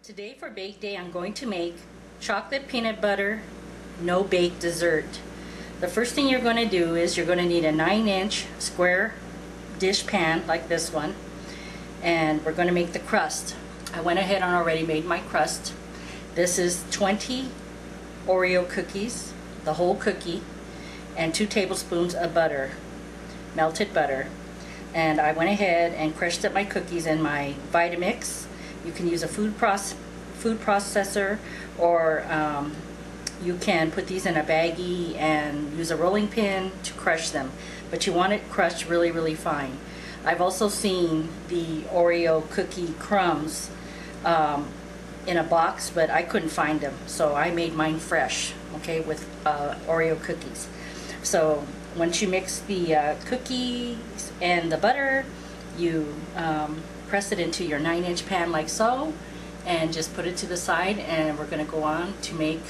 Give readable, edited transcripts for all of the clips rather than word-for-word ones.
Today for Bake Day, I'm going to make chocolate peanut butter no-bake dessert. The first thing you're going to do is you're going to need a 9-inch square dish pan like this one, and we're going to make the crust. I went ahead and already made my crust. This is 20 Oreo cookies, the whole cookie, and 2 tablespoons of butter, melted butter. And I went ahead and crushed up my cookies in my Vitamix. You can use a food processor, or you can put these in a baggie and use a rolling pin to crush them, but you want it crushed really, really fine. I've also seen the Oreo cookie crumbs in a box, but I couldn't find them, so I made mine fresh, okay, with Oreo cookies. So once you mix the cookies and the butter, you press it into your 9-inch pan like so, and just put it to the side, and we're going to go on to make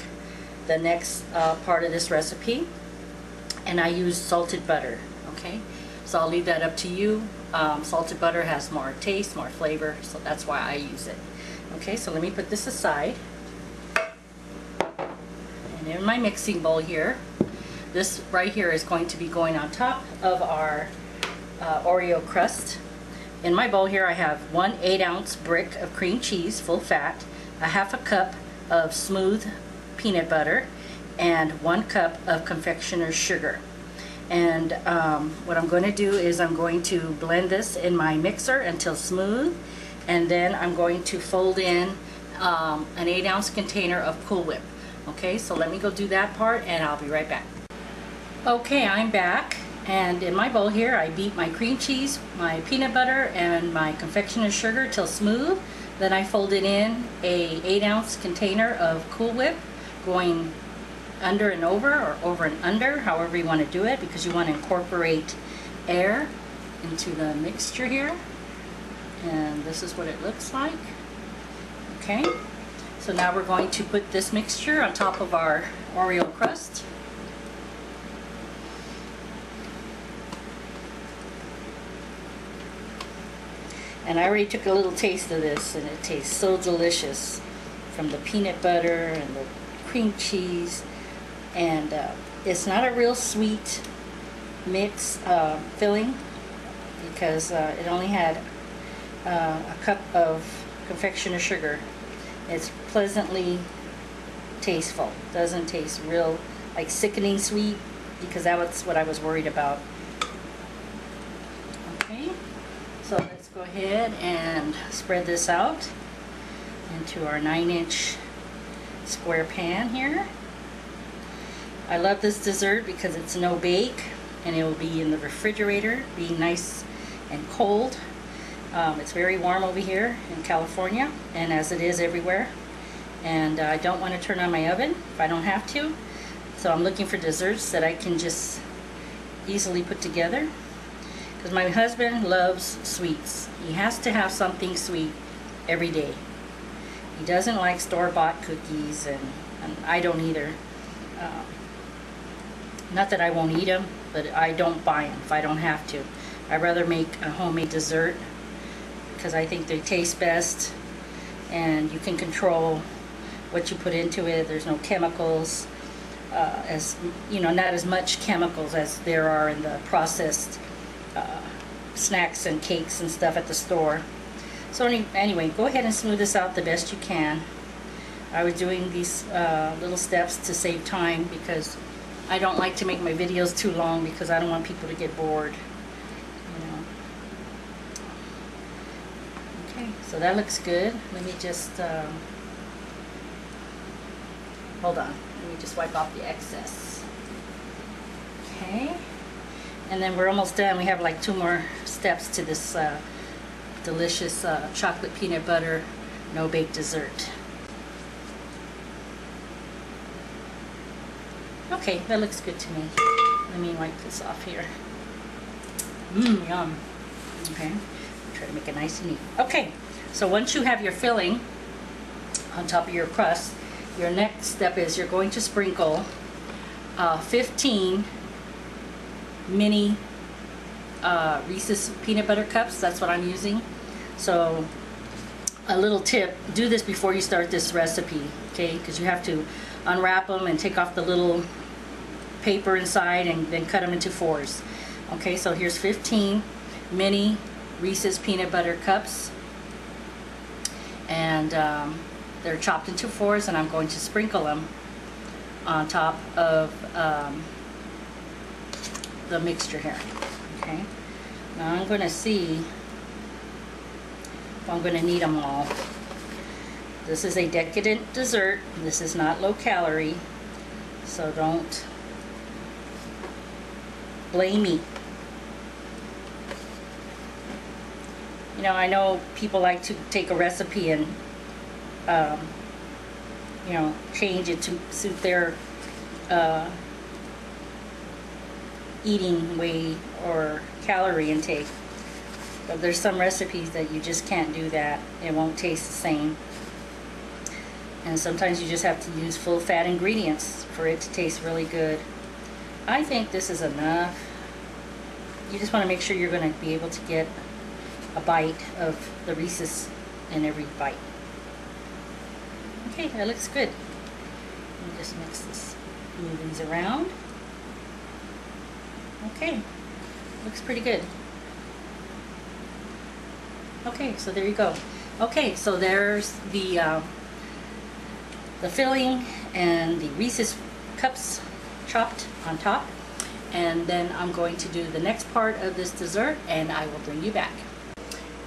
the next part of this recipe. And I use salted butter, okay? So I'll leave that up to you. Salted butter has more taste, more flavor, so that's why I use it. Okay, so let me put this aside. And in my mixing bowl here, this right here is going to be going on top of our Oreo crust. In my bowl here I have 1 8-ounce brick of cream cheese, full fat, a half a cup of smooth peanut butter, and 1 cup of confectioner's sugar. And what I'm going to do is I'm going to blend this in my mixer until smooth, and then I'm going to fold in an 8-ounce container of Cool Whip. Okay, so let me go do that part and I'll be right back. Okay, I'm back. And in my bowl here, I beat my cream cheese, my peanut butter, and my confectioner's sugar till smooth. Then I folded in a 8-ounce container of Cool Whip, going under and over, or over and under, however you want to do it, because you want to incorporate air into the mixture here. And this is what it looks like. Okay, so now we're going to put this mixture on top of our Oreo crust. And I already took a little taste of this, and it tastes so delicious, from the peanut butter and the cream cheese. And it's not a real sweet mix filling, because it only had a cup of confectioner's sugar. It's pleasantly tasteful. Doesn't taste real like sickening sweet, because that was what I was worried about. Okay, so let's go ahead and spread this out into our 9-inch square pan here. I love this dessert because it's no bake, and it will be in the refrigerator, being nice and cold. It's very warm over here in California, and as it is everywhere. And I don't want to turn on my oven if I don't have to. So I'm looking for desserts that I can just easily put together, because my husband loves sweets. He has to have something sweet every day. He doesn't like store-bought cookies, and I don't either. Not that I won't eat them, but I don't buy them if I don't have to. I'd rather make a homemade dessert, because I think they taste best, and you can control what you put into it. There's no chemicals, as you know, not as much chemicals as there are in the processed snacks and cakes and stuff at the store. So anyway, go ahead and smooth this out the best you can. I was doing these little steps to save time, because I don't like to make my videos too long, because I don't want people to get bored, you know. Okay, so that looks good. Let me just hold on. Let me just wipe off the excess. Okay, and then we're almost done. We have like 2 more steps to this delicious chocolate peanut butter no-bake dessert. Okay, that looks good to me. Let me wipe this off here. Yum. Okay, try to make it nice and neat. Okay, so once you have your filling on top of your crust, your next step is you're going to sprinkle 15 mini Reese's peanut butter cups. That's what I'm using. So a little tip, do this before you start this recipe, okay? Because you have to unwrap them and take off the little paper inside and then cut them into 4s. Okay, so here's 15 mini Reese's peanut butter cups, and they're chopped into 4s, and I'm going to sprinkle them on top of the mixture here. Okay, now I'm going to see if I'm going to need them all. This is a decadent dessert. This is not low calorie, so don't blame me. You know, I know people like to take a recipe and you know, change it to suit their eating weight or calorie intake. But there's some recipes that you just can't do that. It won't taste the same. And sometimes you just have to use full fat ingredients for it to taste really good. I think this is enough. You just want to make sure you're going to be able to get a bite of the Reese's in every bite. Okay, that looks good. Let me just mix this, move these around. Okay, looks pretty good. Okay, so there you go. Okay, so there's the filling and the Reese's cups chopped on top. And then I'm going to do the next part of this dessert, and I will bring you back.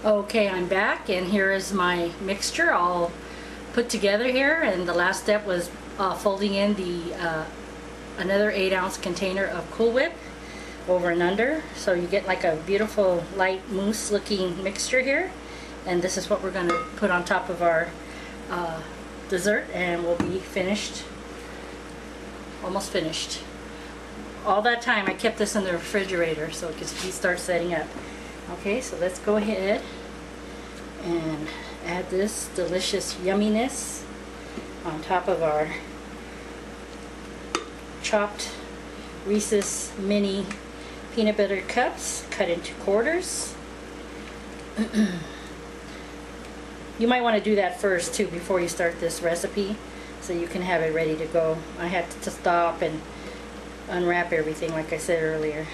Okay, I'm back, and here is my mixture all put together here. And the last step was folding in the another 8-ounce container of Cool Whip over and under, so you get like a beautiful light mousse looking mixture here. And this is what we're going to put on top of our dessert, and we'll be finished, almost finished. All that time I kept this in the refrigerator so it could start setting up. Okay, so let's go ahead and add this delicious yumminess on top of our chopped Reese's mini peanut butter cups cut into quarters. You might want to do that first too before you start this recipe, so you can have it ready to go. I had to stop and unwrap everything like I said earlier.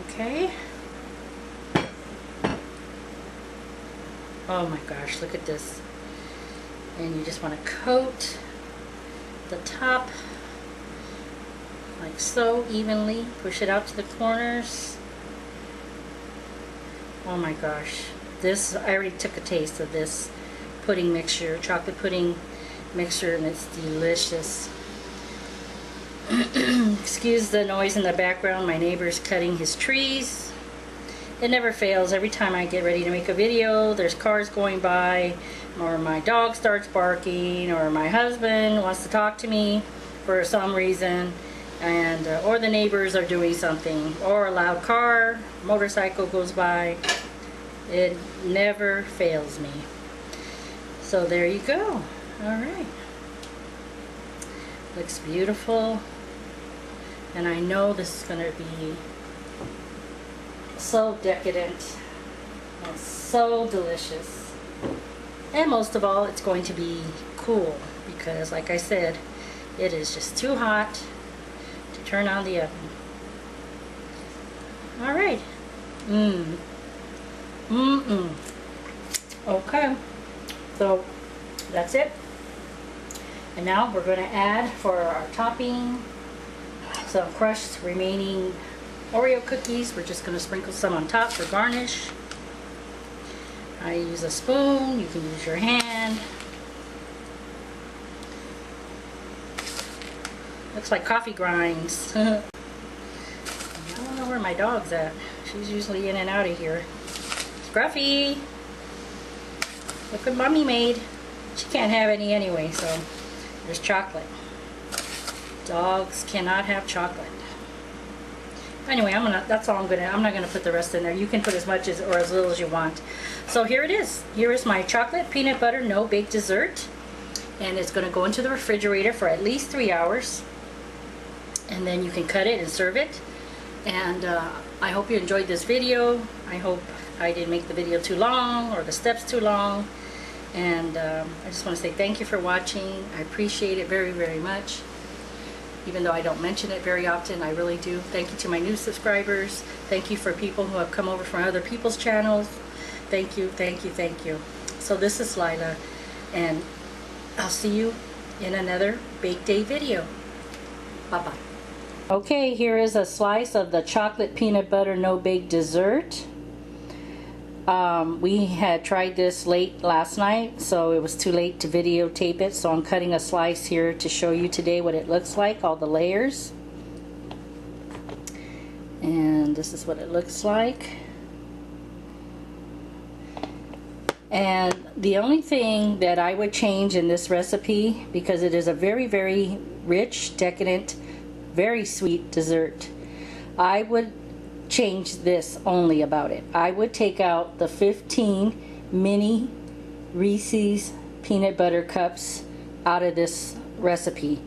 Okay. Oh my gosh, look at this. And you just want to coat the top like so evenly. Push it out to the corners. Oh my gosh. This, I already took a taste of this pudding mixture, chocolate pudding mixture, and it's delicious. Excuse the noise in the background. My neighbor's cutting his trees. It never fails. Every time I get ready to make a video, there's cars going by, or my dog starts barking, or my husband wants to talk to me for some reason, and or the neighbors are doing something, or a loud car, motorcycle goes by. It never fails me. So there you go. All right. Looks beautiful. And I know this is going to be so decadent and so delicious. And most of all, it's going to be cool, because like I said, it is just too hot to turn on the oven. All right. Okay, so that's it. And now we're going to add for our topping some crushed remaining Oreo cookies. We're just going to sprinkle some on top for garnish. I use a spoon. You can use your hand. Looks like coffee grinds. I don't know where my dog's at. She's usually in and out of here. Scruffy! Look what Mommy made. She can't have any anyway, so there's chocolate. Dogs cannot have chocolate. Anyway, that's all I'm not gonna put the rest in there. You can put as much as or as little as you want. So here it is. Here is my chocolate peanut butter no bake dessert, and it's gonna go into the refrigerator for at least 3 hours, and then you can cut it and serve it. And I hope you enjoyed this video. I hope I didn't make the video too long or the steps too long. And I just want to say thank you for watching. I appreciate it very, very much. Even though I don't mention it very often, I really do. Thank you to my new subscribers. Thank you for people who have come over from other people's channels. Thank you, thank you, thank you. So this is Lila, and I'll see you in another Bake Day video. Bye-bye. Okay, here is a slice of the chocolate peanut butter no-bake dessert. We had tried this late last night, so it was too late to videotape it, so I'm cutting a slice here to show you today what it looks like, all the layers. And this is what it looks like. And the only thing that I would change in this recipe, because it is a very, very rich, decadent, very sweet dessert, I would change this only about it. I would take out the 15 mini Reese's peanut butter cups out of this recipe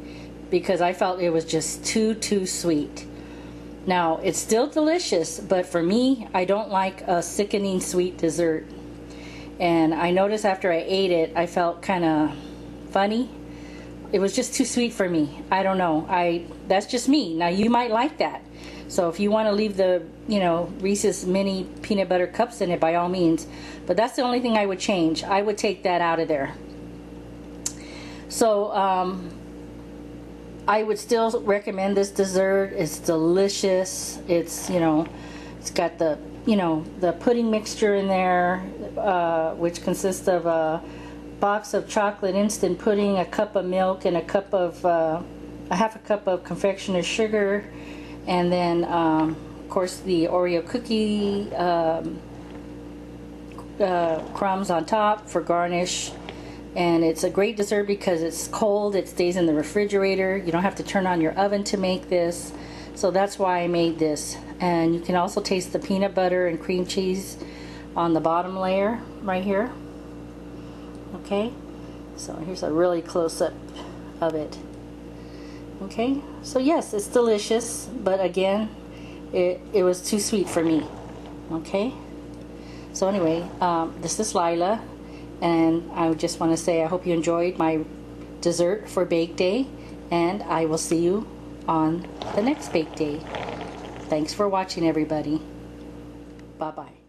because I felt it was just too sweet. Now, it's still delicious, but for me, I don't like a sickening sweet dessert. And I noticed after I ate it, I felt kind of funny. It was just too sweet for me. I don't know. That's just me. Now, you might like that. So if you want to leave the, Reese's mini peanut butter cups in it, by all means. But that's the only thing I would change. I would take that out of there. So I would still recommend this dessert. It's delicious. It's, it's got the, the pudding mixture in there, which consists of a box of chocolate instant pudding, a cup of milk, and a half a cup of confectioner's sugar. And then, of course, the Oreo cookie crumbs on top for garnish. And it's a great dessert because it's cold. It stays in the refrigerator. You don't have to turn on your oven to make this. So that's why I made this. And you can also taste the peanut butter and cream cheese on the bottom layer right here. Okay, so here's a really close-up of it. Okay, so yes, it's delicious, but again, it was too sweet for me. Okay, so anyway, this is Lila, and I just want to say I hope you enjoyed my dessert for Bake Day, and I will see you on the next Bake Day. Thanks for watching, everybody. Bye-bye.